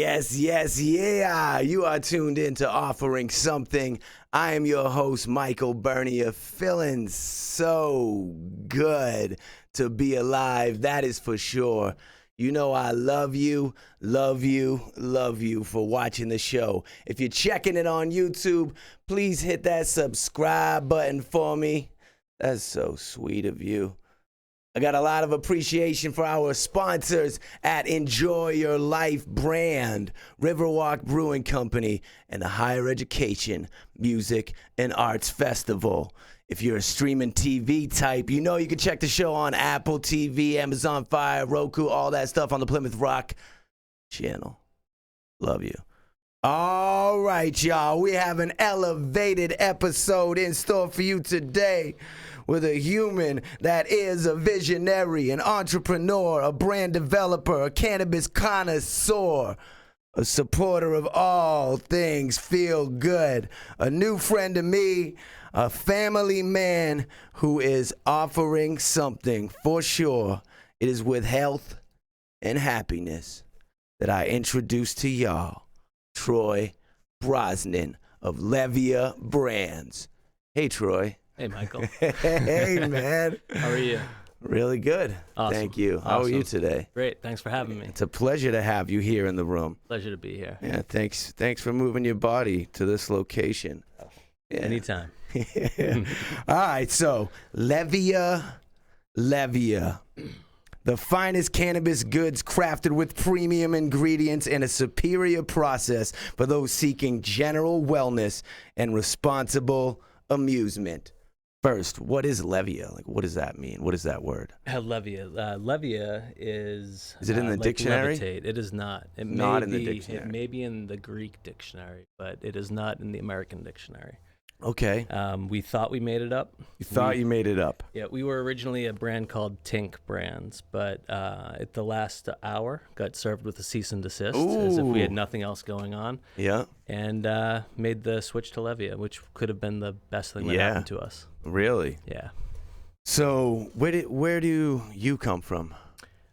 Yeah. You are tuned in to Offering Something. I am your host, Michael Bernier, feeling so good to be alive. That is for sure. You know I love you for watching the show. If you're checking it on YouTube, please hit that subscribe button for me. That's so sweet of you. I got a lot of appreciation for our sponsors at Enjoy Your Life brand, Riverwalk Brewing Company, and the Higher Education, Music, and Arts Festival. If you're a streaming TV type, you know you can check the show on Apple TV, Amazon Fire, Roku, all that stuff on the Plymouth Rock channel. Love you. All right, y'all. We have an elevated episode in store for you today with a human that is a visionary, an entrepreneur, a brand developer, a cannabis connoisseur, a supporter of all things feel good, a new friend to me, a family man who is offering something for sure. It is with health and happiness that I introduce to y'all Troy Brosnan of Levia Brands. Hey, Troy. Hey, Michael. Hey, man. How are you? Really good. Awesome. Thank you. How are you today? Great. Thanks for having me. It's a pleasure to have you here in the room. Pleasure to be here. Yeah, thanks for moving your body to this location. Yeah. Anytime. Yeah. All right, so Levia. The finest cannabis goods crafted with premium ingredients and a superior process for those seeking general wellness and responsible amusement. First, what is Levia? Like, what does that mean? What is that word? Levia. Levia is... Is it in the like dictionary? Levitate. It is not. It not may in be, the dictionary. It may be in the Greek dictionary, but it is not in the American dictionary. Okay. We thought we made it up. You thought you made it up. Yeah, we were originally a brand called Tink Brands, but at the last hour got served with a cease and desist as if we had nothing else going on. Yeah. And made the switch to Levia, which could have been the best thing that happened to us. Really? Yeah. So where do you come from?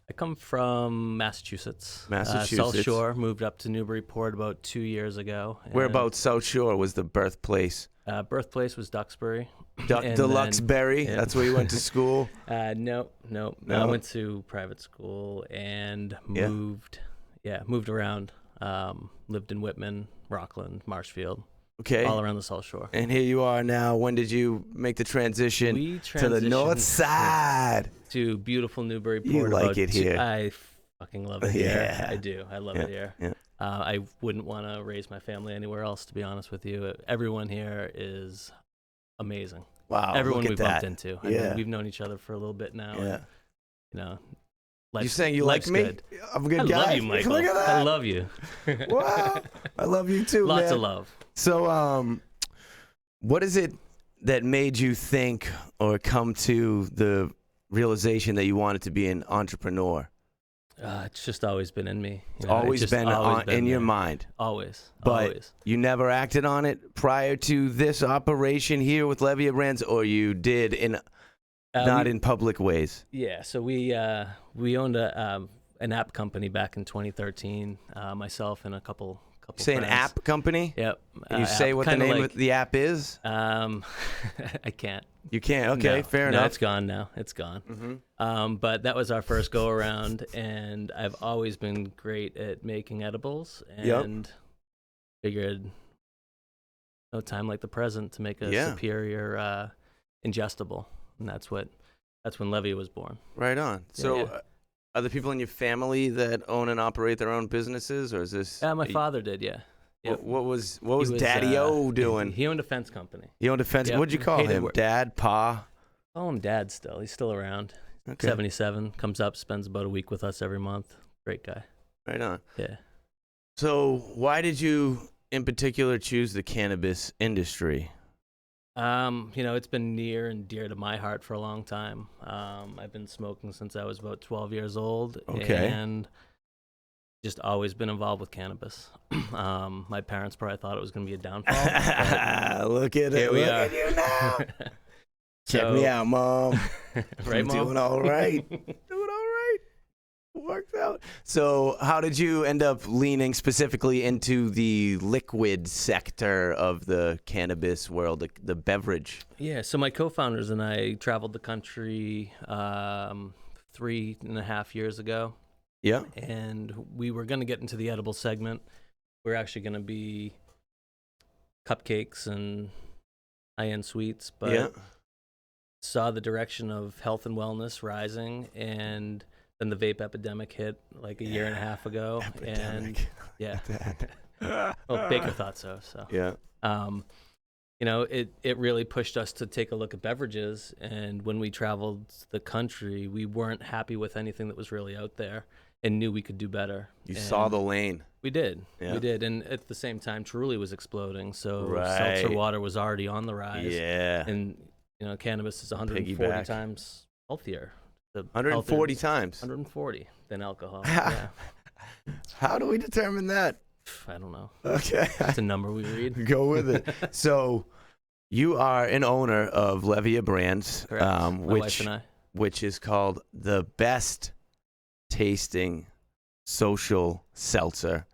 I come from Massachusetts. Massachusetts. South Shore. Moved up to Newburyport about 2 years ago. Whereabouts South Shore was the birthplace? Birthplace was Duxbury. Deluxeberry? Yeah. That's where you went to school? No. I went to private school and moved around. Lived in Whitman, Rockland, Marshfield. Okay. All around the South Shore. And here you are now. When did you make the transition to the north side? To beautiful Newburyport. You like it here. I fucking love it here. I do. I love it here. Yeah. I wouldn't want to raise my family anywhere else, to be honest with you. Everyone here is amazing. Wow. Everyone we've bumped into. I Yeah. mean, we've known each other for a little bit now. Yeah. And, You saying you like me? Good. I'm a good I guy. love you, Michael. Look at that. I love you. Wow. I love you too, Lots man. of love. So, what is it that made you think or come to the realization that you wanted to be an entrepreneur? It's just always been in me. It's always been in your mind. Always. But always. You never acted on it prior to this operation here with Levia Brands, or you did in in public ways? Yeah. So we owned an app company back in 2013. Myself and a couple. Say friends. An app company? Yep. Can you say what the name of the app is? I can't. You can't? Okay, fair enough. No, it's gone now. It's gone. Mm-hmm. But that was our first go around, and I've always been great at making edibles, and figured no time like the present to make a superior ingestible, and that's when Levia was born. Right on. So. Are there people in your family that own and operate their own businesses, or is this? My father did, yeah. Yep. What was Daddy-O doing? He owned a fence company. He owned a fence. Yep. What'd you call him? Dad, Pa? Call him Dad still. He's still around. Okay. 77. Comes up, spends about a week with us every month. Great guy. Right on. Yeah. So why did you, in particular, choose the cannabis industry? It's been near and dear to my heart for a long time. I've been smoking since I was about 12 years old. Okay. And just always been involved with cannabis. My parents probably thought it was going to be a downfall. Look at it. Here we Look are. at you now. Check me out, Mom. Right, I'm Mom? doing all right. Doing all right. Worked out. So how did you end up leaning specifically into the liquid sector of the cannabis world, the beverage? Yeah, so my co-founders and I traveled the country 3.5 years ago. Yeah. And we were going to get into the edible segment. We're actually going to be cupcakes and high-end sweets, but saw the direction of health and wellness rising, and then the vape epidemic hit like a year and a half ago. Epidemic. Well, Baker thought so. It really pushed us to take a look at beverages. And when we traveled the country, we weren't happy with anything that was really out there and knew we could do better. You saw the lane. We did. Yeah. We did. And at the same time, Truly was exploding. So Right. seltzer water was already on the rise. Yeah. And, cannabis is 140 Piggyback. times healthier. 140 times. 140 than alcohol. Yeah. How do we determine that? I don't know. Okay. It's a number we read. Go with it. So you are an owner of Levia Brands, Correct. My wife and I. which is called the best tasting social seltzer.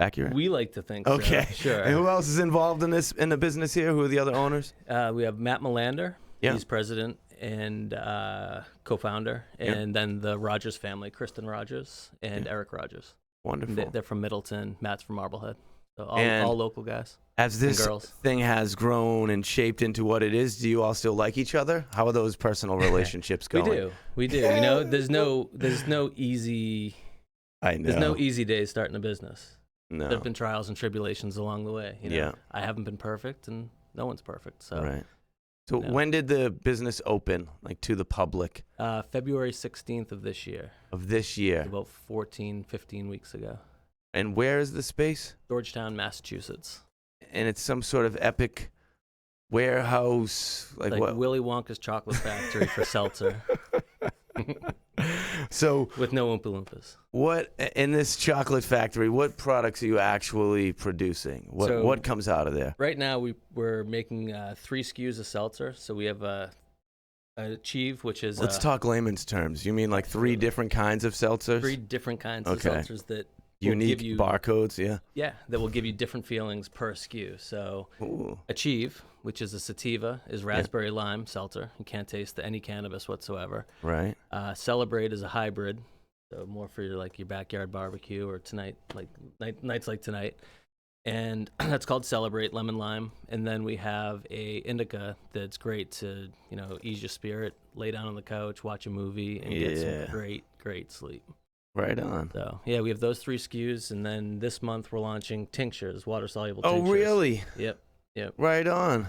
Accurate? We like to think okay. so. Sure. And who else is involved in the business here? Who are the other owners? We have Matt Melander. Yeah. He's president and co-founder. And then the Rogers family, Kristen Rogers and Eric Rogers. Wonderful. They're from Middleton. Matt's from Marblehead. So all local guys. As this thing has grown and shaped into what it is, do you all still like each other? How are those personal relationships going? We do. There's no easy. I know. There's no easy days starting a business. No. There have been trials and tribulations along the way. Yeah. I haven't been perfect, and no one's perfect. So. Right. So when did the business open, like to the public? February 16th of this year. About 14, 15 weeks ago. And where is the space? Georgetown, Massachusetts. And it's some sort of epic warehouse, like what? Willy Wonka's chocolate factory for seltzer. So with no Oompa Loompas. What in this chocolate factory? What products are you actually producing? What comes out of there? Right now, we're making 3 SKUs of seltzer. So we have a Achieve, which is let's talk layman's terms. You mean like 3 different kinds of seltzers? 3 different kinds of seltzers that unique barcodes, that will give you different feelings per SKU. So Ooh. Achieve, which is a sativa, is raspberry lime seltzer. You can't taste any cannabis whatsoever. Right. Celebrate is a hybrid, so more for your backyard barbecue or tonight, like nights like tonight. And that's called Celebrate Lemon Lime. And then we have a indica that's great to ease your spirit, lay down on the couch, watch a movie, and get some great sleep. Right on. So, we have those 3 SKUs, and then this month we're launching tinctures, water-soluble tinctures. Oh, really? Yep. Right on.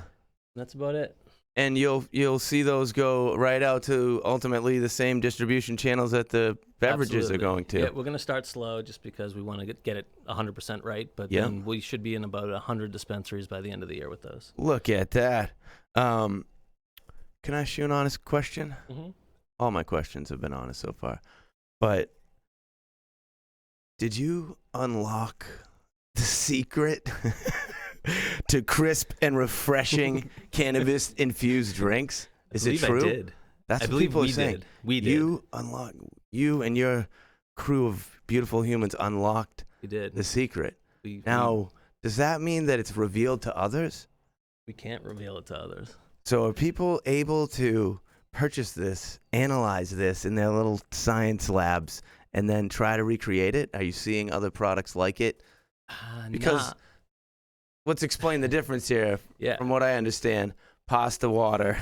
That's about it. And you'll see those go right out to ultimately the same distribution channels that the beverages are going to. Yeah, we're going to start slow just because we want to get it 100% right, but then we should be in about 100 dispensaries by the end of the year with those. Look at that. Can I ask you an honest question? Mm-hmm. All my questions have been honest so far. But did you unlock the secret to crisp and refreshing cannabis-infused drinks? Is it true? I did. That's what people are saying. We did. You and your crew of beautiful humans unlocked the secret. Now, does that mean that it's revealed to others? We can't reveal it to others. So are people able to purchase this, analyze this in their little science labs, and then try to recreate it? Are you seeing other products like it? Because let's explain the difference here. From what I understand, pasta water,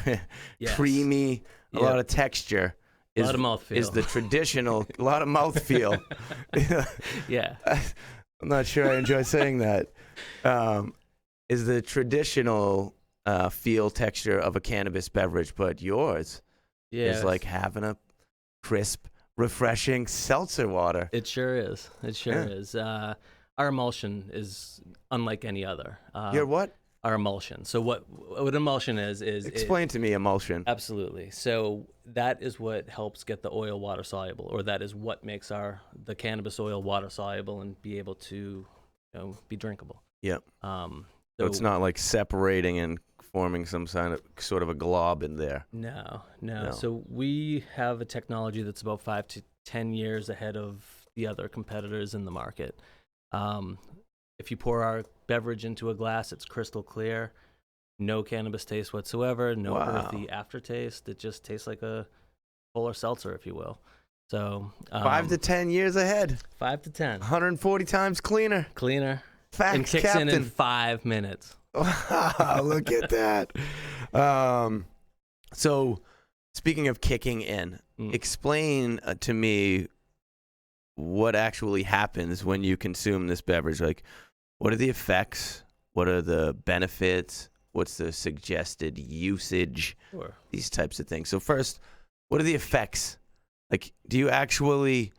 creamy, a lot of texture. A lot of mouthfeel. Is the traditional, a lot of mouthfeel. Yeah. I'm not sure I enjoy saying that. Is the traditional feel texture of a cannabis beverage, but yours is like having a crisp, refreshing seltzer water. It sure is. Our emulsion is unlike any other. Your what? Our emulsion. So what emulsion is explain to me emulsion. Absolutely. So that is what helps get the oil water soluble, or that is what makes the cannabis oil water soluble and be able to be drinkable. Yep. So it's not like separating and forming some sort of a glob in there. No. So we have a technology that's about 5 10 years ahead of the other competitors in the market. If you pour our beverage into a glass, it's crystal clear, no cannabis taste whatsoever, no earthy aftertaste. It just tastes like a polar seltzer, if you will. So 5 to 10 years ahead. 5 to 10. 140 times cleaner. Facts, and kicks Captain. in 5 minutes. Wow, look at that. So, speaking of kicking in, explain to me what actually happens when you consume this beverage. Like, what are the effects? What are the benefits? What's the suggested usage? Sure. These types of things. So first, what are the effects? Like, do you actually,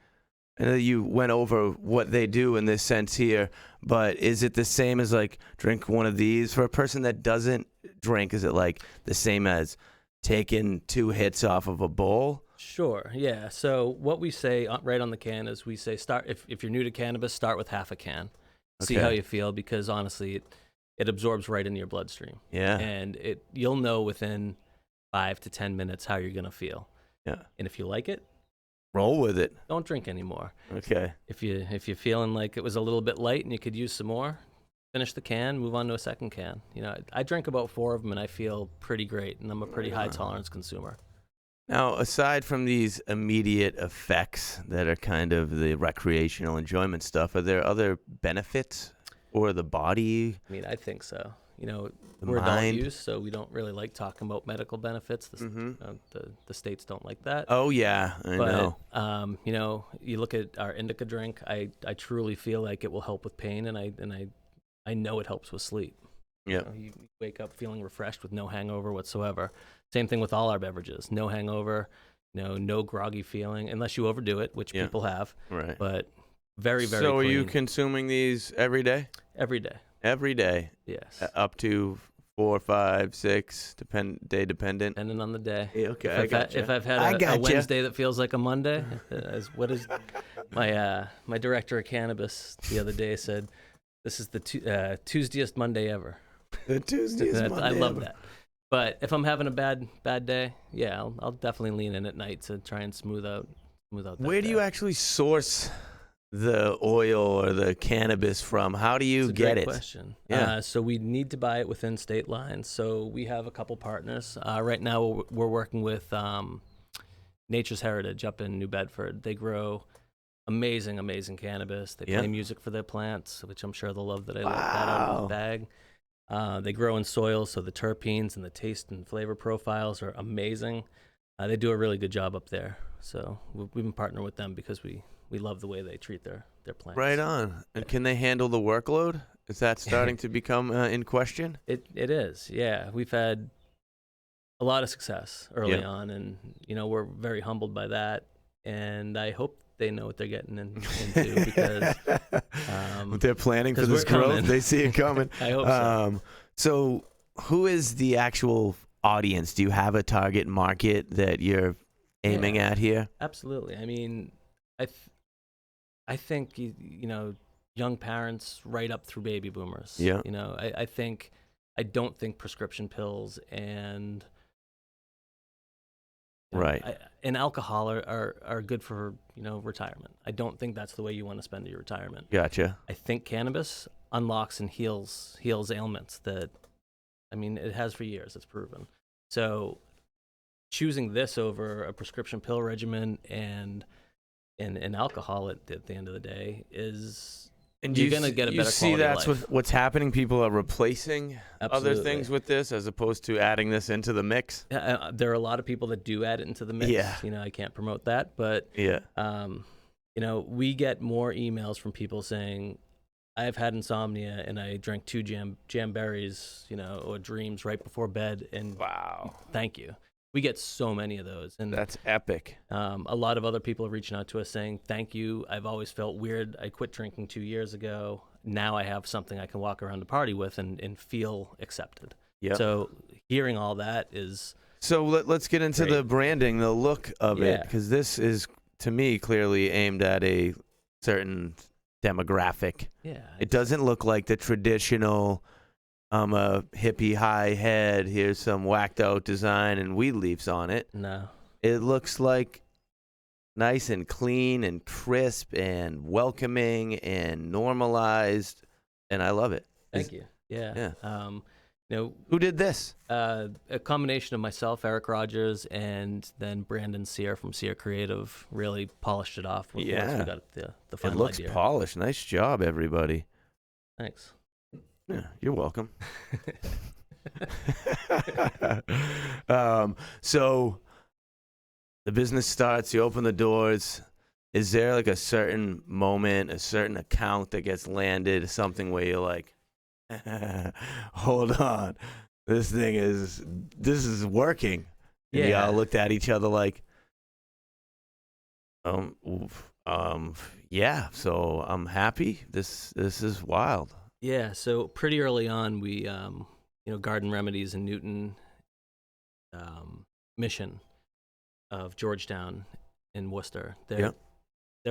I know you went over what they do in this sense here, but is it the same as like drink one of these for a person that doesn't drink? Is it like the same as taking 2 hits off of a bowl? Sure, yeah. So what we say right on the can is we say start, if you're new to cannabis, start with half a can. See how you feel, because honestly, it absorbs right into your bloodstream. Yeah. And you'll know within 5 to 10 minutes how you're going to feel. Yeah. And if you like it, roll with it. don't drink anymore. Okay. If you're feeling like it was a little bit light and you could use some more, finish the can, move on to a second can. You know, I drink about 4 of them and I feel pretty great, and I'm a pretty high tolerance consumer. Now, aside from these immediate effects that are kind of the recreational enjoyment stuff, are there other benefits for the body? I mean, I think so. You know, The we're mind? adult use, so we don't really like talking about medical benefits. The states don't like that. Oh, yeah, I know. You know, you look at our indica drink. I truly feel like it will help with pain, and I know it helps with sleep. Yeah. You know, you wake up feeling refreshed with no hangover whatsoever. Same thing with all our beverages. No hangover, no groggy feeling, unless you overdo it, which people have. Right. But very, very So clean. are you consuming these every day? Every day. Every day? Yes. Up to 4, 5, 6, day dependent? Depending on the day. Yeah, okay, If I've had a Wednesday that feels like a Monday, what is my director of cannabis the other day said, this is the Tuesdayest Monday ever. The Tuesdayest Monday I love ever. that. But if I'm having a bad day, yeah, I'll definitely lean in at night to try and smooth out that Where do day. you actually source the oil or the cannabis from? How do you get it? Great question. Yeah. So we need to buy it within state lines. So we have a couple partners. Right now we're working with Nature's Heritage up in New Bedford. They grow amazing cannabis. They play music for their plants, which I'm sure they'll love that I let that out of the bag. They grow in soil, so the terpenes and the taste and flavor profiles are amazing. They do a really good job up there. So we've been partnering with them because we love the way they treat their plants. Right on. And can they handle the workload? Is that starting to become in question? It is, yeah. We've had a lot of success early on, and we're very humbled by that. And I hope they know what they're getting into because they're planning for this growth. They see it coming. I hope so. So who is the actual audience? Do you have a target market that you're aiming at here? Absolutely. I mean, I think young parents right up through baby boomers. Yeah. I don't think prescription pills and and alcohol are good for retirement. I don't think that's the way you want to spend your retirement. Gotcha. I think cannabis unlocks and heals ailments that, it has for years. It's proven. So choosing this over a prescription pill regimen and alcohol at the end of the day is, and you're going to get a better quality that's life. what's happening. People are replacing other things with this as opposed to adding this into the mix. There are a lot of people that do add it into the mix. Yeah. I can't promote that, but we get more emails from people saying, I've had insomnia and I drank 2 Jamberries, or Dreams right before bed, and wow, thank you. We get so many of those, and that's epic. A lot of other people are reaching out to us saying, thank you. I've always felt weird. I quit drinking 2 years ago. Now I have something I can walk around the party with and feel accepted. Yeah. So hearing all that is so. Let's get into the branding, the look of it, because this is, to me, clearly aimed at a certain demographic. Yeah. It doesn't look like the traditional, I'm a hippie high head, here's some whacked out design and weed leaves on it. No. It looks like nice and clean and crisp and welcoming and normalized, and I love it. Thank you. Yeah. Who did this? A combination of myself, Eric Rogers, and then Brandon Sear from Sear Creative really polished it off. Once we got the final It looks idea. polished. Nice job, everybody. Thanks. Yeah, you're welcome. So the business starts, you open the doors. Is there like a certain moment, a certain account that gets landed, something where you're like, hold on, this is working? And y'all looked at each other like, yeah, so I'm happy. This is wild. Yeah, so pretty early on, we, Garden Remedies in Newton, Mission of Georgetown in Worcester. They're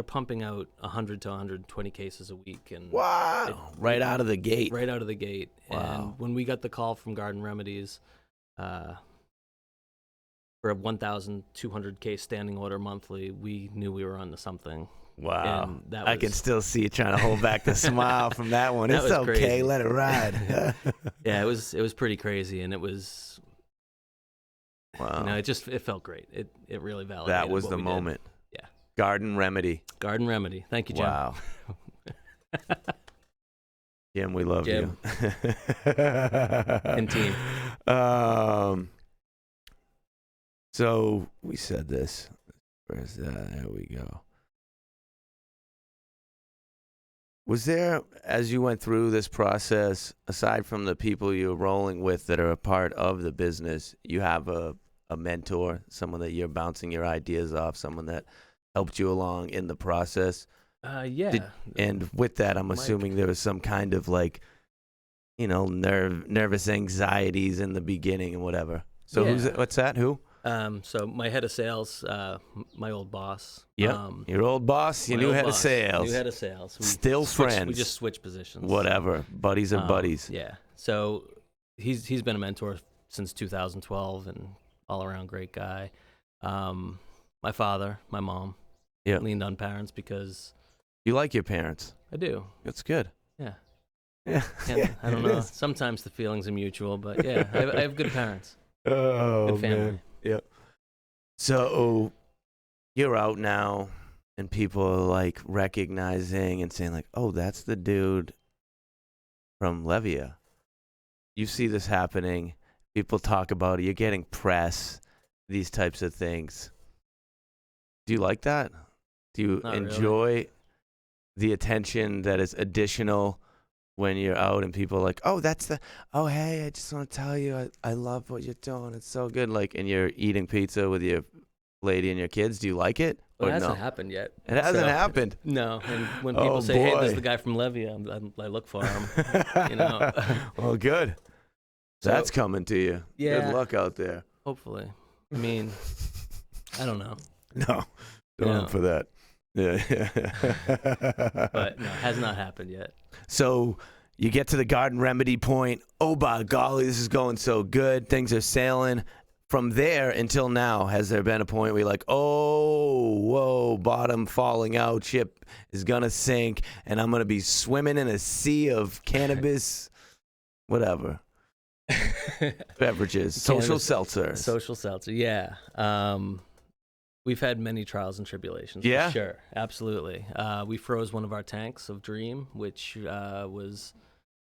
pumping out 100 to 120 cases a week, and right out of the gate. Right out of the gate. Wow. And when we got the call from Garden Remedies for a 1,200 case standing order monthly, we knew we were onto something. Wow. I can still see you trying to hold back the smile from that one. It's okay. Crazy. Let it ride. Yeah, it was pretty crazy, and it was, wow. It felt great. It really validated. That was the moment. Yeah. Garden Remedy. Thank you, Jim. Wow. Jim, we love you. And team. So we said this. Where's that? There we go. Was there, as you went through this process, aside from the people you're rolling with that are a part of the business, you have a mentor, someone that you're bouncing your ideas off, someone that helped you along in the process? Yeah. And with that, I'm assuming there was some kind of nervous anxieties in the beginning and whatever. So what's that? Who? So my head of sales, my old boss. Yeah, your old boss, your new head of sales. New head of sales. Still friends. We just switched positions. Whatever. Buddies are buddies. Yeah. So he's been a mentor since 2012 and all around great guy. My father, my mom, leaned on parents because... You like your parents? I do. That's good. Yeah. Yeah. I don't know. Sometimes the feelings are mutual, but yeah, I have good parents. Oh, good family. Man. Yep. So you're out now, and people are like recognizing and saying like, "Oh, that's the dude from Levia." You see this happening. People talk about it. You're getting press. These types of things. Do you like that? Do you enjoy the attention that is additional when you're out and people are like, "Oh, hey, I just want to tell you, I love what you're doing. It's so good." Like, and you're eating pizza with your lady and your kids. Do you like it? Well, it hasn't happened yet. It hasn't happened. No. And when people say, "Hey, this is the guy from Levia," I look for him. Well, good. So, that's coming to you. Yeah. Good luck out there. Hopefully. I mean, I don't know. No. Don't look for that. Yeah. But no, it has not happened yet. So you get to the Garden Remedy point. Oh, by golly, this is going so good. Things are sailing. From there until now, has there been a point where you're like, oh, whoa, bottom falling out, ship is going to sink, and I'm going to be swimming in a sea of cannabis, whatever, beverages, Social Seltzer. Social Seltzer, yeah. We've had many trials and tribulations. Yeah? For sure, absolutely. We froze one of our tanks of Dream, which was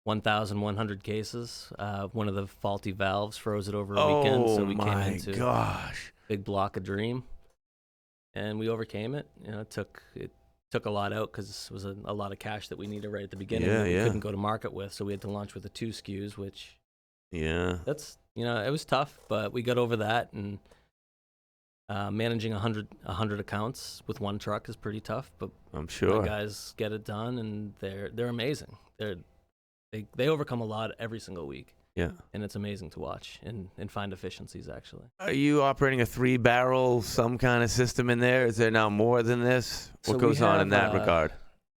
1,100 cases. One of the faulty valves froze it over a weekend, so we came into a big block of Dream, and we overcame it. It took a lot out because it was a lot of cash that we needed right at the beginning that we couldn't go to market with, so we had to launch with the 2 SKUs, which that's it was tough, but we got over that. And managing 100 accounts with one truck is pretty tough, but I'm sure the guys get it done, and they're amazing. They overcome a lot every single week. Yeah, and it's amazing to watch and find efficiencies. Actually, are you operating a 3-barrel some kind of system in there? Is there now more than this? What goes on in that regard?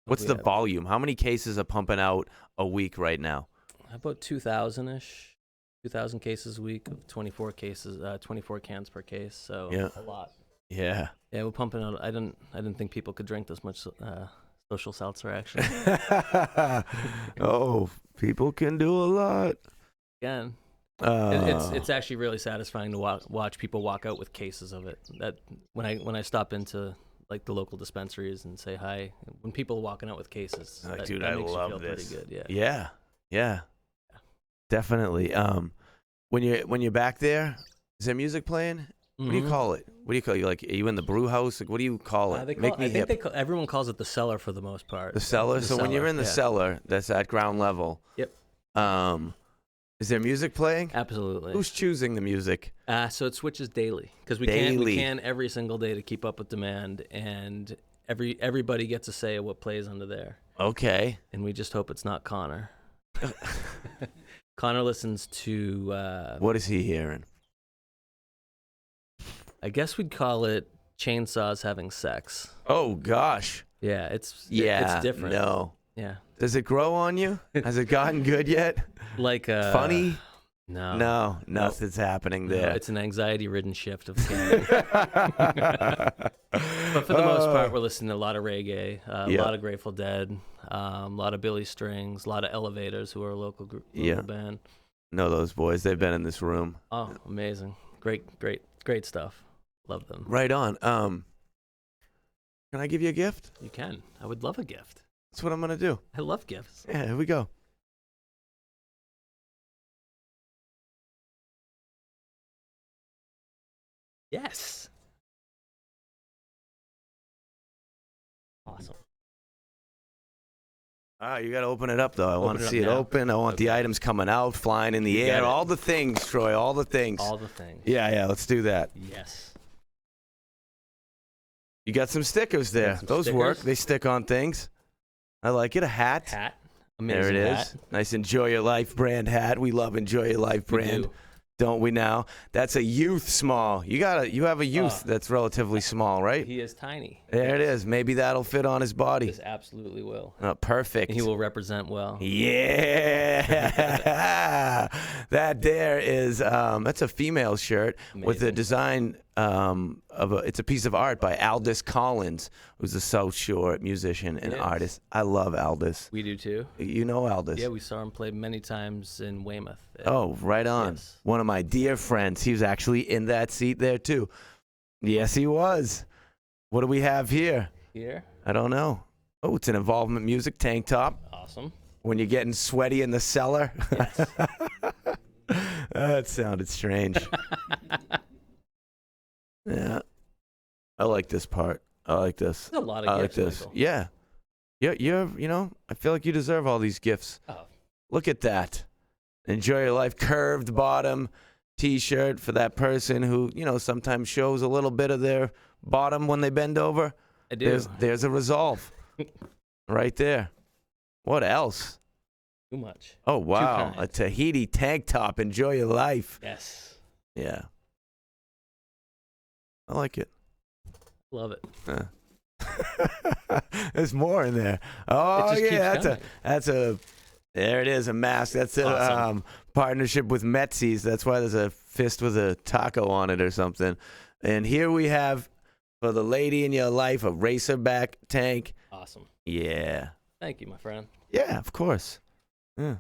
What's the volume? How many cases are pumping out a week right now? About 2,000-ish. 2,000 cases a week of 24 cans per case, so a lot. Yeah. Yeah, we're pumping out. I didn't think people could drink this much Social Seltzer, actually. Oh, people can do a lot. Again, it's actually really satisfying to watch people walk out with cases of it. That when I stop into like the local dispensaries and say hi, when people are walking out with cases, like, that, dude, that I makes love you feel this. pretty good. Yeah. Definitely. When you're back there, is there music playing? What do you call it? What do you call it? Like, are you in the brew house? Like, what do you call it? I think everyone calls it the cellar for the most part. The cellar. So when you're in the cellar, that's at ground level. Yep. Is there music playing? Absolutely. Who's choosing the music? So it switches daily because we can every single day to keep up with demand, and everybody gets a say of what plays under there. Okay. And we just hope it's not Connor. Connor listens to. What is he hearing? I guess we'd call it chainsaws having sex. Oh gosh. Yeah, it's different. No. Yeah. Does it grow on you? Has it gotten good yet? Like funny? No. Nothing's happening there. No, it's an anxiety-ridden shift of candy. But for the most part, we're listening to a lot of reggae, a lot of Grateful Dead, a lot of Billy Strings, a lot of Elevators, who are a local band. Know those boys. They've been in this room. Oh, amazing. Great stuff. Love them. Right on. Can I give you a gift? You can. I would love a gift. That's what I'm going to do. I love gifts. Yeah, here we go. Yes. Awesome. You got to open it up, though. I want to see it open. I want the items coming out, flying in the air. All the things, Troy. All the things. All the things. Yeah. Let's do that. Yes. You got some stickers there. Those work. They stick on things. I like it. A hat. Amazing there it hat. is. Nice Enjoy Your Life brand hat. We love Enjoy Your Life brand. Don't we now? That's a youth small. You have a youth that's relatively small, right? He is tiny. There it is. Maybe that'll fit on his body. This absolutely will. Perfect. And he will represent well. Yeah. That there is that's a female shirt. Amazing. With a design it's a piece of art by Aldous Collins, who's a South Shore musician and artist. I love Aldous. We do too. You know Aldous? Yeah, we saw him play many times in Weymouth. Oh, right on. Yes. One of my dear friends. He was actually in that seat there too. Yes, he was. What do we have here? I don't know. Oh, it's an involvement music tank top. Awesome. When you're getting sweaty in the cellar. Yes. That sounded strange. Yeah. I like this part. I like this. There's a lot of gifts, like this. Michael. Yeah. You're I feel like you deserve all these gifts. Oh. Look at that. Enjoy Your Life curved bottom T-shirt for that person who, sometimes shows a little bit of their bottom when they bend over. I do. There's a resolve right there. What else? Too much. Oh, wow. A Tahiti tank top. Enjoy Your Life. Yes. Yeah. I like it. Love it. There's more in there. Oh, yeah. There it is, a mask. That's a awesome. Partnership with Metzi's. That's why there's a fist with a taco on it or something. And here we have, for the lady in your life, a racerback tank. Awesome. Yeah. Thank you, my friend. Yeah, of course. Yeah,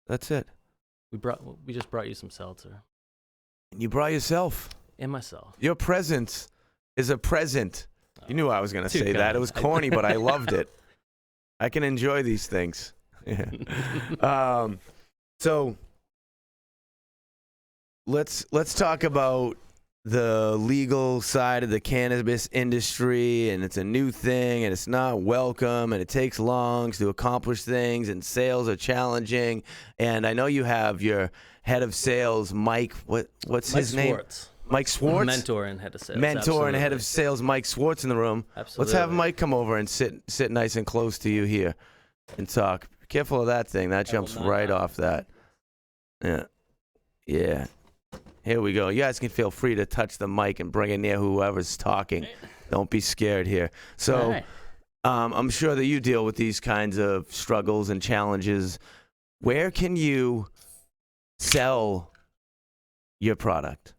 that's it. We just brought you some seltzer. And you brought yourself. And myself. Your presence is a present. You knew I was going to say that. It was corny, but I loved it. I can enjoy these things. Yeah. So let's talk about the legal side of the cannabis industry, and it's a new thing, and it's not welcome, and it takes long to accomplish things, and sales are challenging. And I know you have your head of sales, Mike. What's his name? Mike Swartz? Mentor and head of sales. Mentor and head of sales, Mike Swartz, in the room. Absolutely. Let's have Mike come over and sit nice and close to you here and talk. Be careful of that thing. That jumps right off that. Yeah. Yeah. Here we go. You guys can feel free to touch the mic and bring it near whoever's talking. Don't be scared here. So right. I'm sure that you deal with these kinds of struggles and challenges. Where can you sell your product?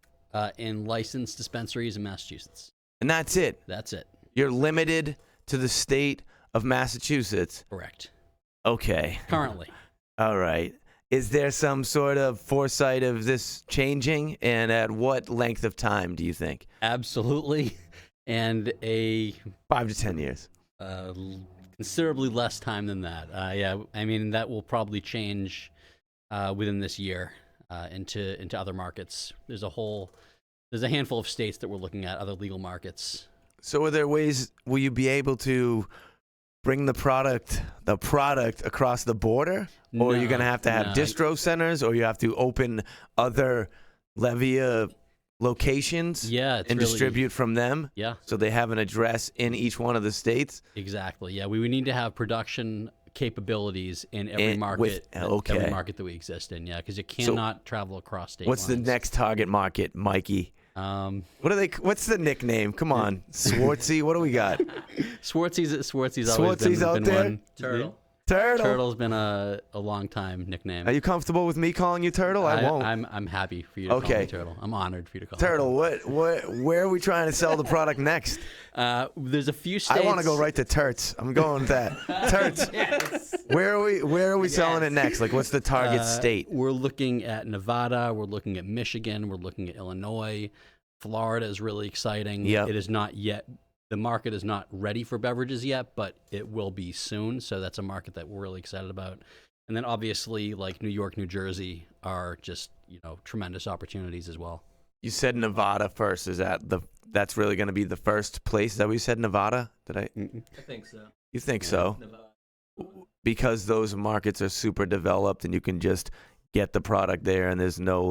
In licensed dispensaries in Massachusetts. And that's it. That's it. You're limited to the state of Massachusetts. Correct. Okay. Currently. All right. Is there some sort of foresight of this changing, and at what length of time do you think? Absolutely. And 5 to 10 years. Considerably less time than that. Yeah, I mean, that will probably change within this year into other markets. There's a handful of states that we're looking at, other legal markets. So are there ways, will you be able to bring the product across the border? Or are you going to have distro centers, or you have to open other Levia locations and distribute from them? Yeah. So they have an address in each one of the states? Exactly. Yeah, we would need to have production capabilities in every market, every market that we exist in. Yeah, because you cannot travel across state lines. What's the next target market, Mikey? What's the nickname? Come on, Swartzy. What do we got? Swartzy's always been out there. One. Turtle. Turtle's been a long time nickname. Are you comfortable with me calling you Turtle? I won't. I'm happy for you to call me Turtle. I'm honored for you to call Turtle. me Turtle. Where are we trying to sell the product next? There's a few states. I want to go right to Turts. I'm going with that. Turts. Yes. Where are we selling it next? Like, what's the target state? We're looking at Nevada. We're looking at Michigan. We're looking at Illinois. Florida is really exciting. Yep. It is not yet. The market is not ready for beverages yet, but it will be soon. So that's a market that we're really excited about. And then obviously, like New York, New Jersey are just, tremendous opportunities as well. You said Nevada first. Is that's really going to be the first place? Is that what you said, Nevada? Did I? I think so. You think so? Nevada. Because those markets are super developed and you can just get the product there and there's no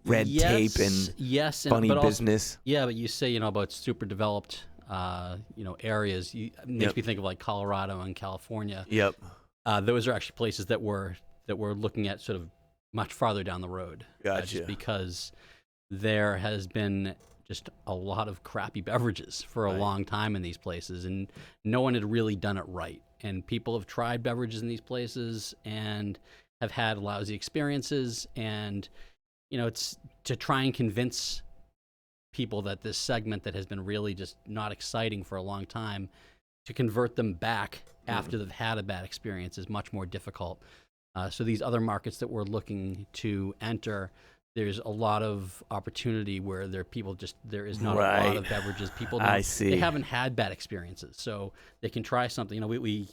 red tape and funny business. But you say, about super developed, areas. It makes me think of like Colorado and California. Yep. Those are actually places that we're looking at sort of much farther down the road. Gotcha. Just because there has been just a lot of crappy beverages for a long time in these places, and no one had really done it right. And people have tried beverages in these places and have had lousy experiences, and it's to try and convince people that this segment that has been really just not exciting for a long time, to convert them back after they've had a bad experience is much more difficult. So these other markets that we're looking to enter, there's a lot of opportunity where there is not a lot of beverages. People they haven't had bad experiences, so they can try something. We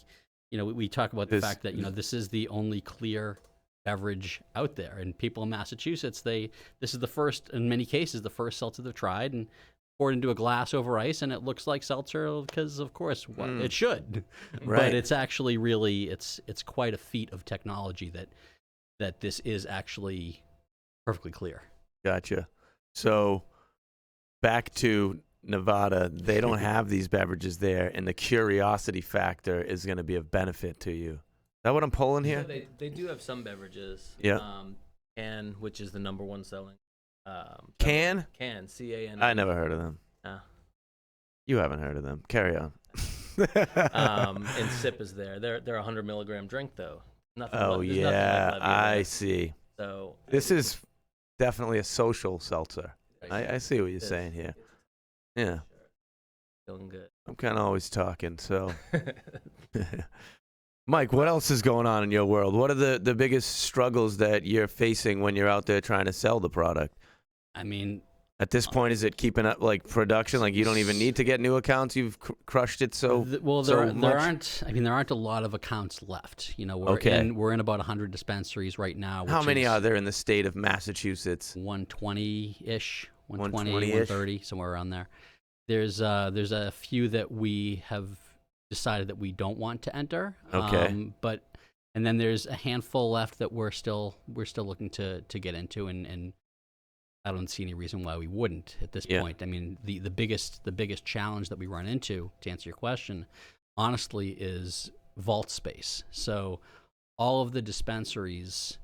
talk about the fact that this is the only clear beverage out there, and people in Massachusetts, this is the first, in many cases, the first seltzer they've tried and poured into a glass over ice, and it looks like seltzer because, of course, it should. Right. But it's actually really, it's quite a feat of technology that this is actually perfectly clear. Gotcha. So back to Nevada, they don't have these beverages there, and the curiosity factor is going to be of benefit to you. Is that what I'm pulling here? Yeah, they do have some beverages. Yeah. Can, which is the number one selling. Can? Can, C-A-N. I never heard of them. No. You haven't heard of them. Carry on. And Sip is there. They're a 100 milligram drink though. Nothing. Nothing like I see. So this is definitely a social seltzer. I see what you're saying here. Yeah. Feeling good. I'm kind of always talking, so. Mike, what else is going on in your world? What are the biggest struggles that you're facing when you're out there trying to sell the product? I mean, at this point, is it keeping up like production? Like you don't even need to get new accounts. You've crushed it so. There aren't a lot of accounts left. We're in about 100 dispensaries right now. How many are there in the state of Massachusetts? 120-ish, 120, 130, somewhere around there. There's a few that we have decided that we don't want to enter. Okay. And then there's a handful left that we're still looking to get into, and I don't see any reason why we wouldn't at this point. I mean, the biggest challenge that we run into, to answer your question, honestly, is vault space. So all of the dispensaries,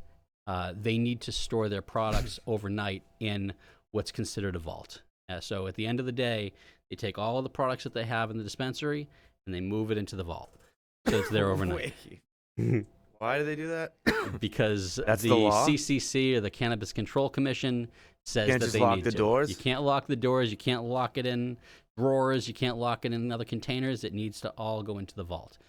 they need to store their products overnight in what's considered a vault. So at the end of the day, they take all of the products that they have in the dispensary and they move it into the vault. So it's there overnight. Why do they do that? Because That's the the law? CCC, or the Cannabis Control Commission, says Can't that just they lock need the to. doors? You can't lock the doors. You can't lock it in drawers. You can't lock it in other containers. It needs to all go into the vault.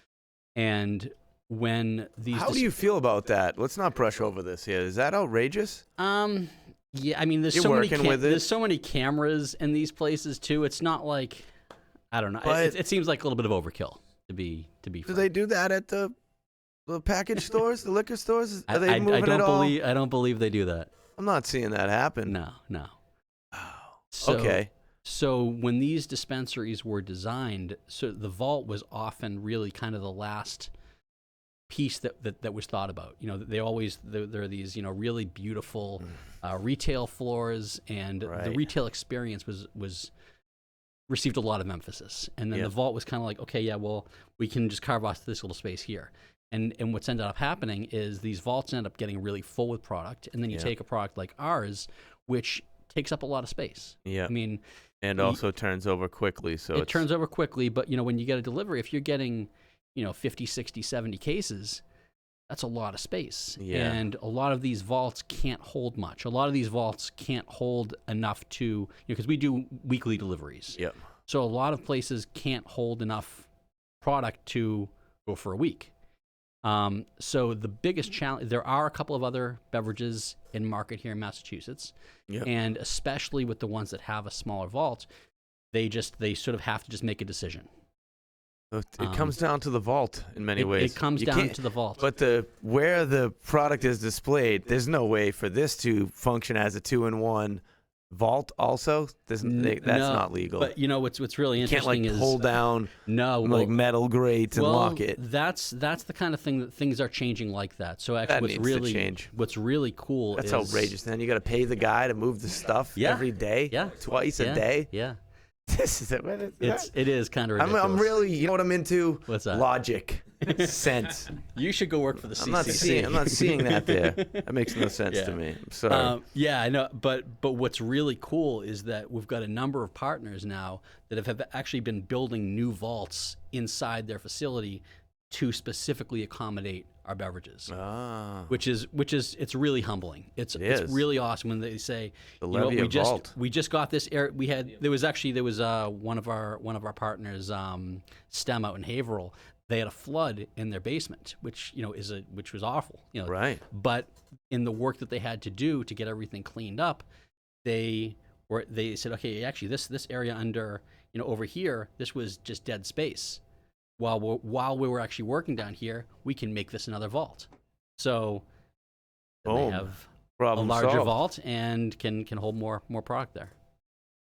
And when these... How do you feel about that? Let's not brush over this here. Is that outrageous? Yeah, I mean, there's You're so many working with it? there's so many cameras in these places too. It's not like, I don't know. But- It seems like a little bit of overkill to be Do frank. they do that at the package stores, the liquor stores? Are they I moving don't it all? I don't believe they do that. I'm not seeing that happen. No. Oh, So, okay. So when these dispensaries were designed, so the vault was often really kind of the last piece that was thought about. You know, there are these, you know, really beautiful retail floors, and the retail experience was received a lot of emphasis. And then the vault was kind of like, okay, yeah, well, we can just carve off this little space here. And what's ended up happening is these vaults end up getting really full with product, and then you take a product like ours, which takes up a lot of space. Yeah. I mean, and also turns over quickly. So it turns over quickly, but you know, when you get a delivery, if you're getting, you know, 50, 60, 70 cases, that's a lot of space. Yeah. And a lot of these vaults can't hold much. A lot of these vaults can't hold enough to, you know, because we do weekly deliveries. Yep. So a lot of places can't hold enough product to go for a week. So the biggest challenge, there are a couple of other beverages in market here in Massachusetts. Yep. And especially with the ones that have a smaller vault, they sort of have to just make a decision. It comes down to the vault in many ways. It comes down to the vault. But where the product is displayed, there's no way for this to function as a 2-in-1 vault. Also, that's not legal. But you know what's really you can't interesting like is pull down like metal grates and lock it. That's the kind of thing that things are changing like that. So actually, That needs to change. What's really cool That's is outrageous. Then you got to pay the guy to move the stuff every day. Yeah. Twice a day. Yeah. This is it. It is kind of ridiculous. I'm really, you know what I'm into? What's that? Logic, sense. You should go work for the CCC. I'm not seeing that there. That makes no sense to me. I'm sorry. Yeah, I know. But what's really cool is that we've got a number of partners now that have actually been building new vaults inside their facility to specifically accommodate our beverages. Which is it's really humbling. It's really awesome when they say, the you know, Levia vault. we just got this air. There was one of our partners, STEM out in Haverhill. They had a flood in their basement, which was awful. You know, right. But in the work that they had to do to get everything cleaned up, they said, okay, actually this area under, you know, over here, this was just dead space. While we were actually working down here, we can make this another vault. So they have a larger vault and can hold more product there.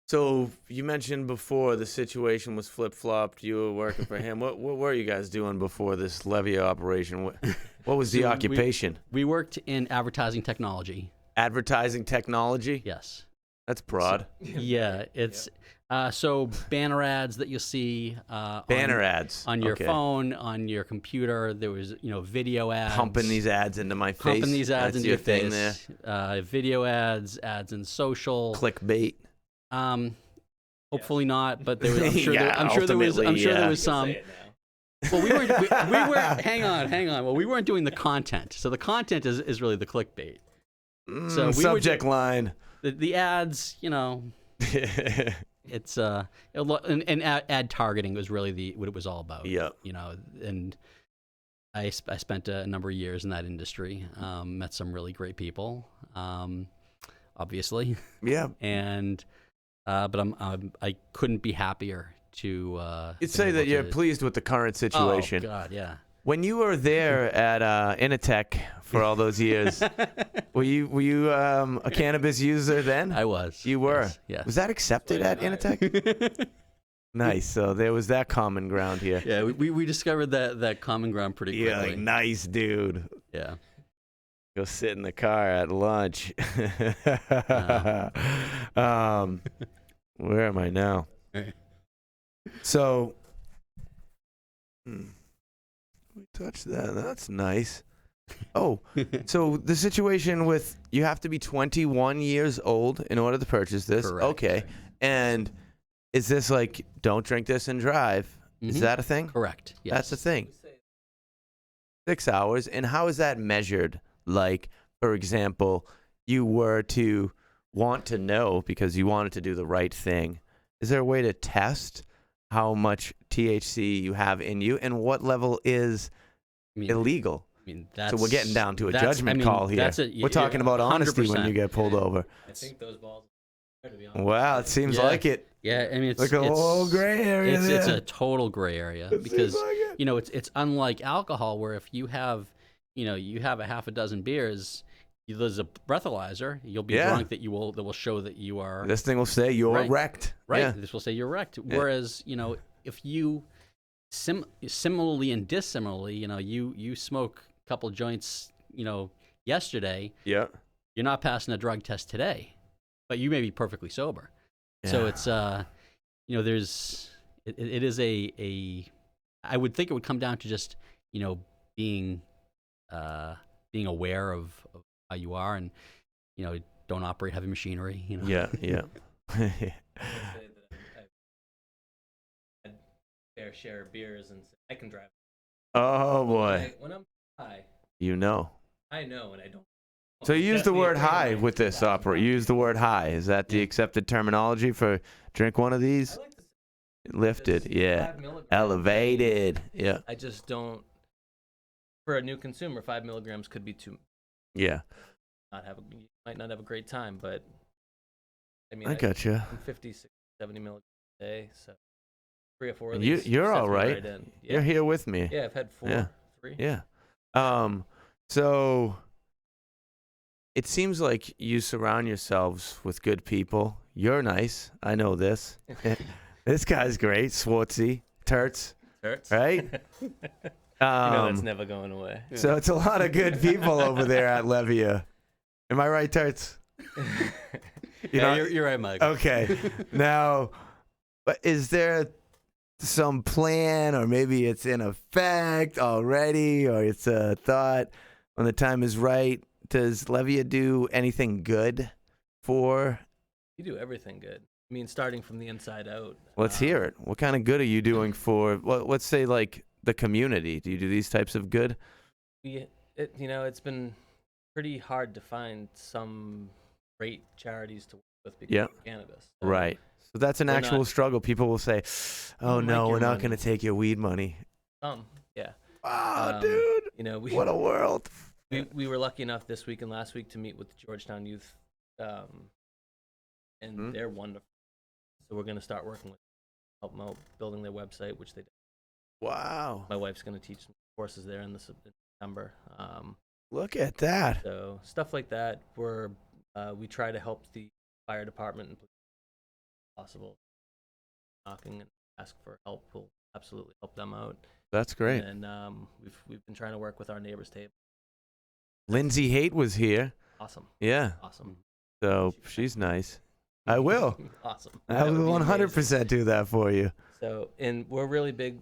So you mentioned before the situation was flip-flopped. You were working for him. What were you guys doing before this Levia operation? What was the occupation? We worked in advertising technology. Advertising technology? Yes. That's broad. Yeah, it's so banner ads that you'll see ads on your phone, on your computer. There was, you know, video ads. Pumping these ads into my face. Pumping these ads That's into your your thing face. there. Video ads in social. Clickbait. Hopefully not, but there was, I'm sure there was some. Well, we were hang on. Well, we weren't doing the content. So the content is really the clickbait. So subject line. The ads, you know, it's and ad targeting was really what it was all about. Yeah. You know, and I spent a number of years in that industry. Met some really great people, obviously. Yeah. And but I couldn't be happier to. You'd say that you're pleased with the current situation. Oh God, yeah. When you were there at Initech for all those years, were you a cannabis user then? I was. You were? Yes. Was that accepted at Initech? Nice. So there was that common ground here. Yeah, we discovered that common ground pretty quickly. Yeah, like, nice, dude. Yeah. Go sit in the car at lunch. Where am I now? So... We touched that. That's nice. Oh, so the situation with you have to be 21 years old in order to purchase this. Correct. Okay. And is this like don't drink this and drive? Is that a thing? Correct. Yes. That's the thing. 6 hours. And how is that measured? Like, for example, you were to want to know because you wanted to do the right thing. Is there a way to test how much THC you have in you and what level is illegal? So we're getting down to a judgment call here. We're talking about honesty when you get pulled over. I think those balls. Wow, it seems like it. Yeah, I mean, it's like a whole gray area. It's a total gray area because like it's unlike alcohol where if you have a half a dozen beers, there's a breathalyzer. You'll be drunk that will show that you are. This thing will say you're wrecked. Right. Yeah. This will say you're wrecked. Whereas if you similarly and dissimilarly, you smoke a couple joints, yesterday. Yeah. You're not passing a drug test today, but you may be perfectly sober. Yeah. So it's it is a I would think it would come down to just being aware of how you are and don't operate heavy machinery. Yeah. Fair share of beers and I can drive. Oh boy. When I'm high. I know and I don't. So you use the word high with this opera. You use the word high. Is that the accepted terminology for drink one of these? I like to say lifted, yeah. Elevated, yeah. I just don't. For a new consumer, 5 milligrams could be too. Yeah. You might not have a great time, but I mean, I gotcha. I'm 50, 60, 70 milligrams a day, so 3 or 4 of these. You're all right. Yeah. You're here with me. Yeah, I've had 4, yeah. 3. Yeah. So it seems like you surround yourselves with good people. You're nice. I know this. This guy's great. Swartzy. Turts. Right? That's never going away. So it's a lot of good people over there at Levia. Am I right, Turts? You're right, Mike. Okay. Now, is there some plan, or maybe it's in effect already, or it's a thought when the time is right? Does Levia do anything good for? You do everything good. I mean, starting from the inside out. Let's hear it. What kind of good are you doing for, let's say, like the community? Do you do these types of good? It's been pretty hard to find some great charities to work with because of cannabis. So right. So that's an actual struggle. People will say, "Oh no, we're not going to take your weed money." Yeah. Wow, dude. What a world. We were lucky enough this week and last week to meet with the Georgetown youth, and they're wonderful. So we're going to start working with them, help them out building their website, which they did. Wow. My wife's going to teach some courses there in September. Look at that. So stuff like that. We try to help the fire department and possible knocking and ask for help. We'll absolutely help them out. That's great. And we've been trying to work with our neighbors table. Lindsay Haight was here. Awesome. Yeah. Awesome. So she's nice. I will. Awesome. I will 100% do that for you. So, and we're really big,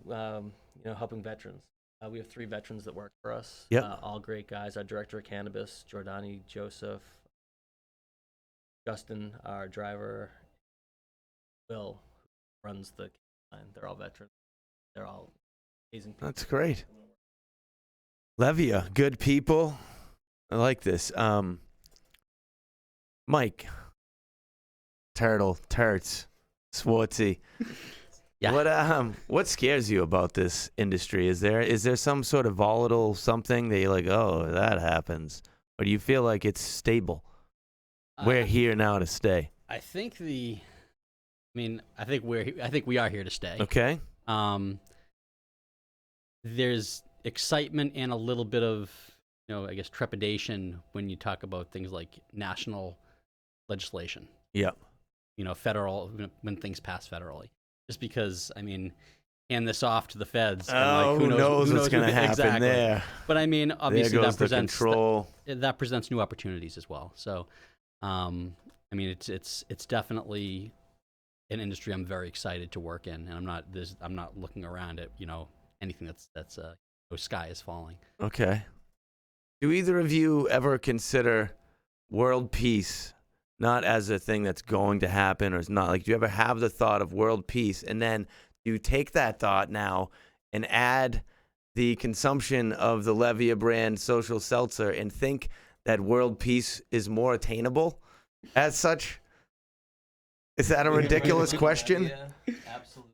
helping veterans. We have 3 veterans that work for us. Yep. All great guys. Our director of cannabis, Jordani Joseph, Justin, our driver, Will, who runs the line. They're all veterans. They're all amazing people. That's great. Levia, good people. I like this. Mike, Turts, Swartzy. Yeah. What scares you about this industry? Is there some sort of volatile something that you're like, oh, that happens, or do you feel like it's stable? We're here now to stay. I think we are here to stay. Okay. There's excitement and a little bit of, I guess trepidation when you talk about things like national legislation. Yep. Federal, when things pass federally. Just because, hand this off to the feds. Oh, who knows what's going to happen there? But obviously that presents new opportunities as well. So, it's definitely an industry I'm very excited to work in, and I'm not looking around at anything that's sky is falling. Okay. Do either of you ever consider world peace not as a thing that's going to happen or is not? Like, do you ever have the thought of world peace, and then you take that thought now and add the consumption of the Levia brand Social Seltzer and think that world peace is more attainable as such? Is that a ridiculous question? Yeah, absolutely.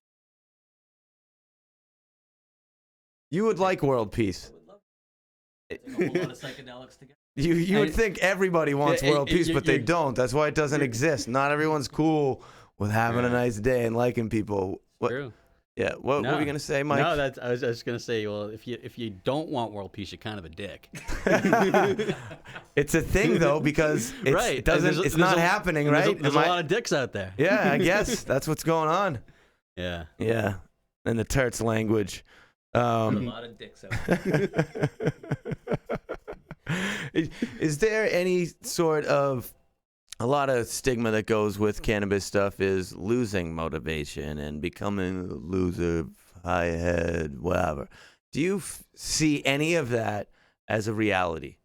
You would like world peace. I would love it. A whole lot of psychedelics together. You would think everybody wants world peace, but they don't. That's why it doesn't exist. Not everyone's cool with having a nice day and liking people. True. Yeah. What were you gonna say, Mike? No, I was just gonna say. Well, if you don't want world peace, you're kind of a dick. It's a thing though because it's not happening, right? There's a lot of dicks out there. Yeah, I guess that's what's going on. Yeah. Yeah, and the Turt's language. A lot of dicks out there. Is there any sort of a lot of stigma that goes with cannabis stuff is losing motivation and becoming a loser, high head, whatever. Do you see any of that as a reality?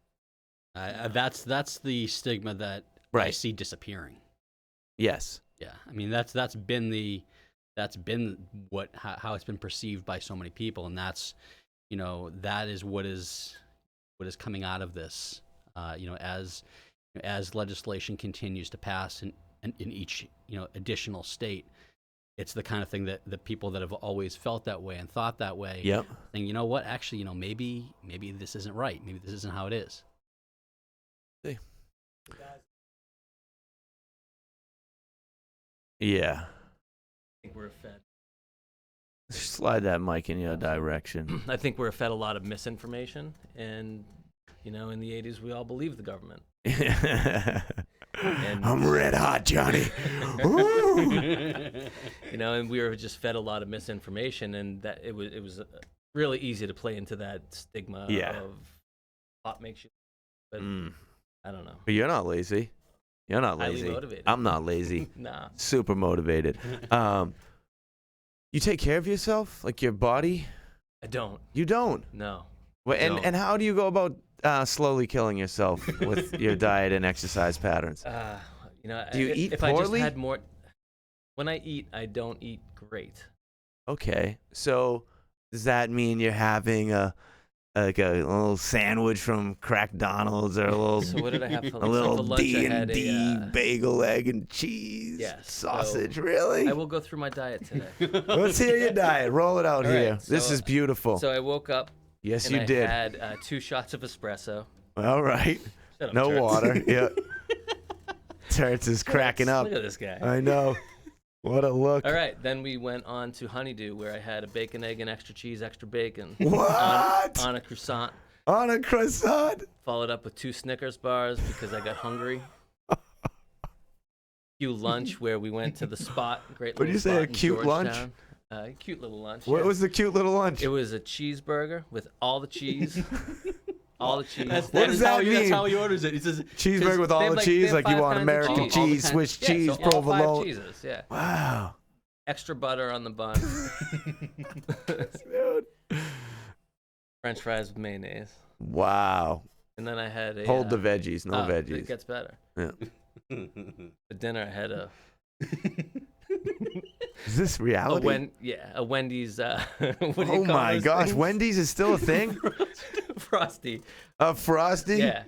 That's the stigma that I see disappearing. Yes. Yeah. I mean that's been how it's been perceived by so many people, and that's that is what is coming out of this. As legislation continues to pass in each additional state, it's the kind of thing that the people that have always felt that way and thought that way, saying, you know what, actually, maybe this isn't right. Maybe this isn't how it is. See. Yeah. I think we're fed. Slide that mic in your direction. I think we're fed a lot of misinformation, and in the 80s we all believed the government. And, I'm red hot, Johnny. And we were just fed a lot of misinformation, and that it was really easy to play into that stigma of pot makes you. But I don't know. But you're not lazy. You're not lazy. Highly motivated. I'm not lazy. Nah. Super motivated. You take care of yourself, like your body? I don't. You don't? No. Well, and how do you go about slowly killing yourself with your diet and exercise patterns? Do you eat if poorly? I just had more. When I eat, I don't eat great. Okay, so does that mean you're having a little sandwich from Crackdonald's or a little So what did I have for a little for lunch? D&D bagel, egg and cheese sausage? Really? I will go through my diet today. Let's hear your diet. Roll it out here. Right, This is beautiful. So I woke up. Yes, and you did. I had 2 shots of espresso. All right. Shut up, No Turts. water. Yeah. Turts is cracking up. Look at this guy. I know. What a look. All right, then we went on to Honeydew, where I had a bacon, egg, and extra cheese, extra bacon. What? On a croissant. On a croissant? Followed up with 2 Snickers bars because I got hungry. Cute lunch where we went to the spot. Great little What did you say, spot a in cute lunch? Georgetown. Cute little lunch. What was the cute little lunch? It was a cheeseburger with all the cheese. All the cheese. What does that mean? That's how he orders it. He says Cheeseburger with all the cheese, like you want American cheese, Swiss cheese, so all 5 provolone. cheeses, yeah. Wow. Extra butter on the bun. Dude. French fries with mayonnaise. Wow. And then I had a... Hold the veggies, no It veggies. gets better. Yeah. For dinner, I had a... Is this reality? a Wendy's... Oh my gosh, Wendy's is still a thing? Frosty. A Frosty? Yeah.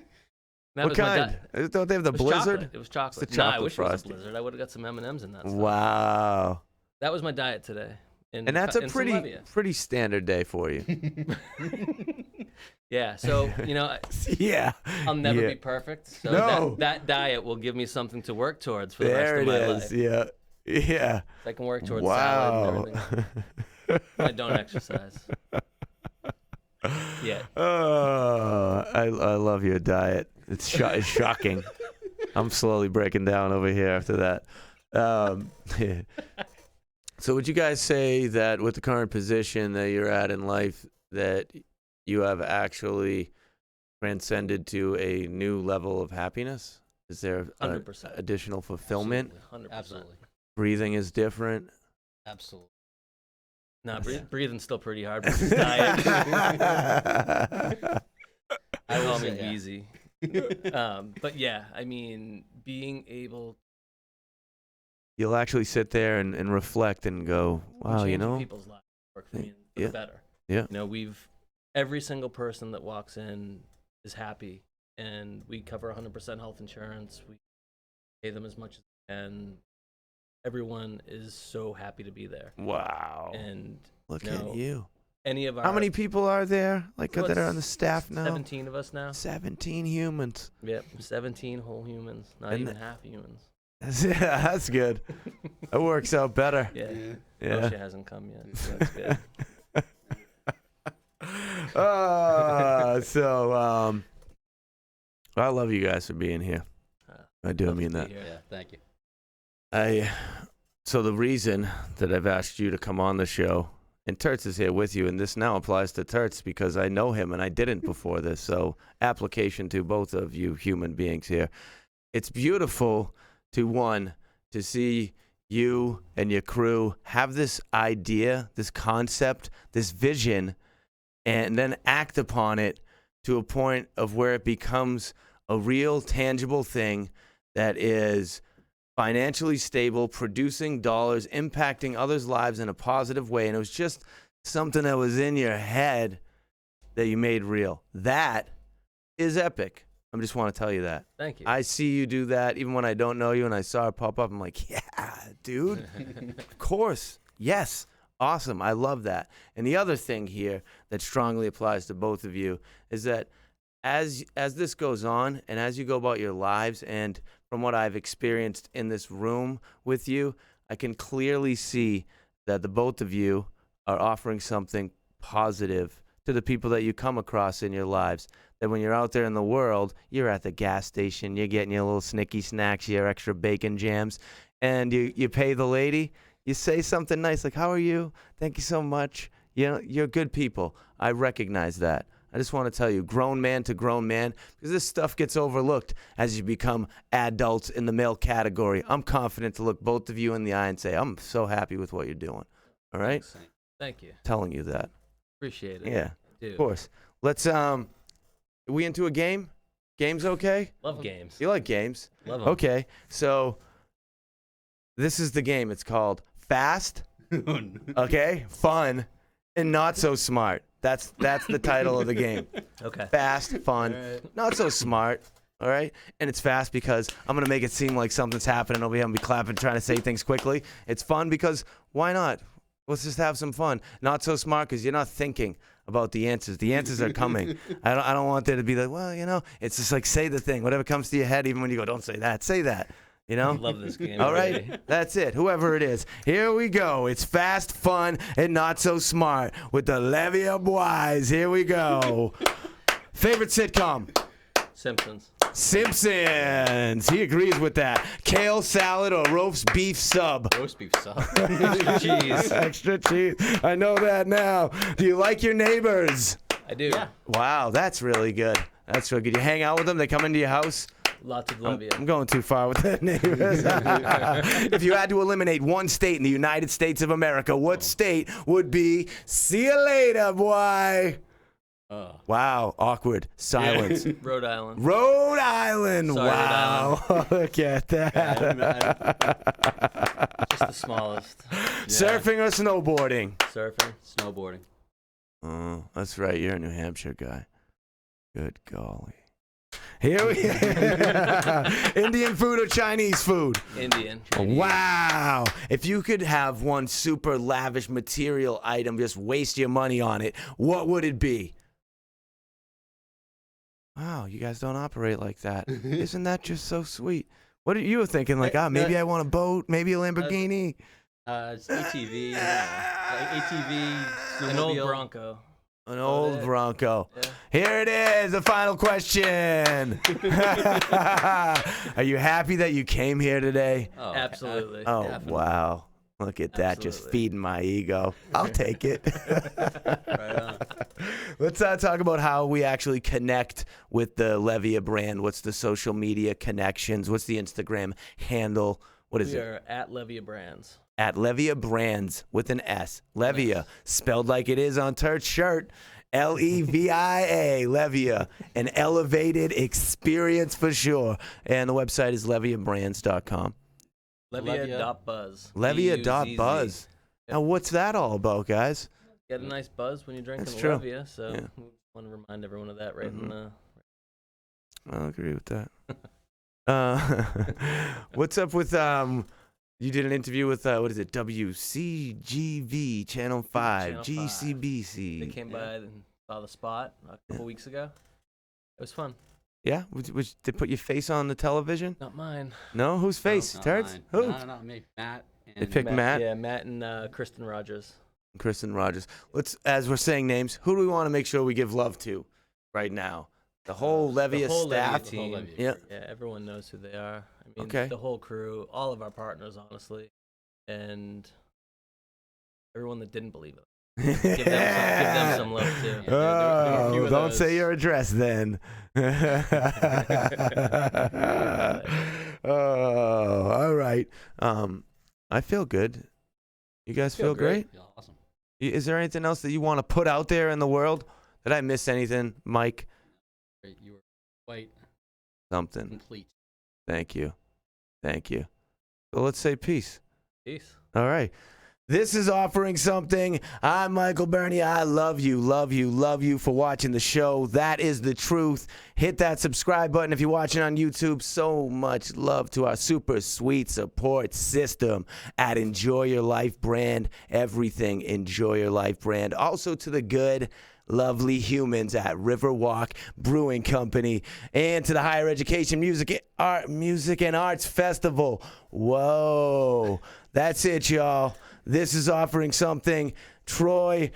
What kind? Don't they have the Blizzard? Chocolate. It was chocolate. It's the chocolate I wish Frosty. it was a Blizzard. I would have got some M&Ms in that stuff. Wow. That was my diet today. And that's a pretty standard day for you. Yeah, so, Yeah. I'll never be perfect. So No. that diet will give me something to work towards for the rest of my life. Yeah. Yeah. I can work towards salad and Wow. everything. I don't exercise. Yeah. Oh, I love your diet. It's shocking. I'm slowly breaking down over here after that. So would you guys say that with the current position that you're at in life, that you have actually transcended to a new level of happiness? Is there 100%. Additional fulfillment? 100%. Absolutely. Breathing is different? Absolutely. No, breathing's still pretty hard with this diet. I call me easy. But yeah, I mean, being able... You'll actually sit there and reflect and go, wow, changing people's lives work for me for the better. Yeah. We've every single person that walks in is happy, and we cover 100% health insurance. We pay them as much as we can. Everyone is so happy to be there. Wow. And look at you. How many people are there that are on the staff now? 17 of us now. 17 humans. Yep, 17 whole humans, not even half humans. Yeah, that's good. It works out better. Yeah. Moshe hasn't come yet, so that's good. I love you guys for being here. I do mean that. Yeah, thank you. So the reason that I've asked you to come on the show, and Tertz is here with you, and this now applies to Tertz because I know him and I didn't before this. So application to both of you human beings here. It's beautiful to see you and your crew have this idea, this concept, this vision, and then act upon it to a point of where it becomes a real tangible thing that is financially stable, producing dollars, impacting others' lives in a positive way. And it was just something that was in your head that you made real. That is epic. I just want to tell you that. Thank you. I see you do that even when I don't know you, and I saw it pop up. I'm like, yeah, dude. Of course. Yes. Awesome. I love that. And the other thing here that strongly applies to both of you is that as this goes on and as you go about your lives, and from what I've experienced in this room with you, I can clearly see that the both of you are offering something positive to the people that you come across in your lives. That when you're out there in the world, you're at the gas station, you're getting your little snicky snacks, your extra bacon jams, and you pay the lady, you say something nice like, how are you? Thank you so much. You know, you're good people. I recognize that. I just want to tell you, grown man to grown man, because this stuff gets overlooked as you become adults in the male category. I'm confident to look both of you in the eye and say, I'm so happy with what you're doing. All right? Thank you. Telling you that. Appreciate it. Yeah, Dude. of course. Let's, are we into a game? Games okay? Love games. You like games? Love them. Okay, so this is the game. It's called Fast, okay, Fun, and Not So Smart. That's the title of the game. Okay. Fast, fun, not so smart. All right, and it's fast because I'm gonna make it seem like something's happening over here. I'm gonna be clapping, trying to say things quickly. It's fun because why not? Let's just have some fun. Not so smart because you're not thinking about the answers. The answers are coming. I don't want there to be like, well, you know, it's just like say the thing, whatever comes to your head. Even when you go, don't say that, say that. You know? I love this game. All right, that's it. Whoever it is. Here we go. It's fast, fun, and not so smart with the Levia Boys. Here we go. Favorite sitcom? Simpsons. He agrees with that. Kale salad or roast beef sub? Roast beef sub. Extra cheese. Extra cheese. I know that now. Do you like your neighbors? I do. Yeah. Wow, that's really good. That's really good. You hang out with them? They come into your house? Lots of Levia. I'm going too far with that neighbors. If you had to eliminate one state in the United States of America, what state would be? See you later, boy. Wow, awkward silence. Yeah. Rhode Island. Rhode Island. Sorry, Wow. Rhode Island. Look at that. Just the smallest. Surfing or snowboarding? Surfing. Snowboarding. Oh, that's right. You're a New Hampshire guy. Good golly. Here we Indian food or Chinese food? Indian. Chinese. Wow. If you could have one super lavish material item, just waste your money on it, what would it be? Wow, you guys don't operate like that. Isn't that just so sweet? What are you thinking? Like, maybe I want a boat, maybe a Lamborghini. It's ATV. ATV. An old Bronco. An old Bronco. Yeah. Here it is, the final question. Are you happy that you came here today? Oh, absolutely. Oh, Definitely. wow. Look at that, just feeding my ego. I'll take it. Right on. Let's talk about how we actually connect with the Levia brand. What's the social media connections? What's the Instagram handle? What is We it? are at Levia Brands. At Levia Brands with an S. Levia, spelled like it is on Turt's shirt. Levia, Levia, an elevated experience for sure. And the website is leviabrands.com. Levia.buzz. Levia.buzz. Now, what's that all about, guys? get a nice buzz when you're drinking That's true. Levia, so Yeah. we want to remind everyone of that right in the. I'll agree with that. What's up with you did an interview with what is it, WCGV Channel 5 Channel 5. GCBC. They came by and saw the spot a couple weeks ago. It was fun. Yeah, they put your face on the television? Not mine. No, whose face? Not Turds? mine. Who? No, not me. Matt. They picked Matt. Yeah, Matt and Kristen Rogers. Kristen Rogers. Let's, as we're saying names, who do we want to make sure we give love to right now? The whole Levia staff. Levia team. Yeah. Yeah, everyone knows who they are. I mean, Okay. the whole crew, all of our partners, honestly, and everyone that didn't believe it. Give them some love too. there were a few Oh, of don't those. say your address then. Oh, all right. I feel good. You guys feel great? Yeah, awesome. Is there anything else that you want to put out there in the world? Did I miss anything, Mike? Great. You were quite Something. complete. Thank you. Thank you. So let's say peace. Peace. All right. This is Offering Something. I'm Michael Bernie. I love you, love you, love you for watching the show. That is the truth. Hit that subscribe button if you're watching on YouTube. So much love to our super sweet support system at Enjoy Your Life brand. Everything Enjoy Your Life brand. Also to the good, lovely humans at Riverwalk Brewing Company, and to the Higher Education Music and Arts Festival. Whoa. That's it, y'all. This is Offering Something. Troy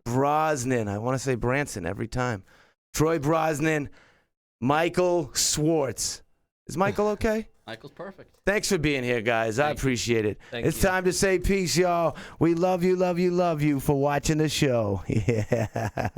Brosnan. I want to say Branson every time. Troy Brosnan. Michael Swartz. Is Michael okay? Michael's perfect. Thanks for being here, guys. I appreciate it. It's you. time to say peace, y'all. We love you, love you, love you for watching the show. Yeah.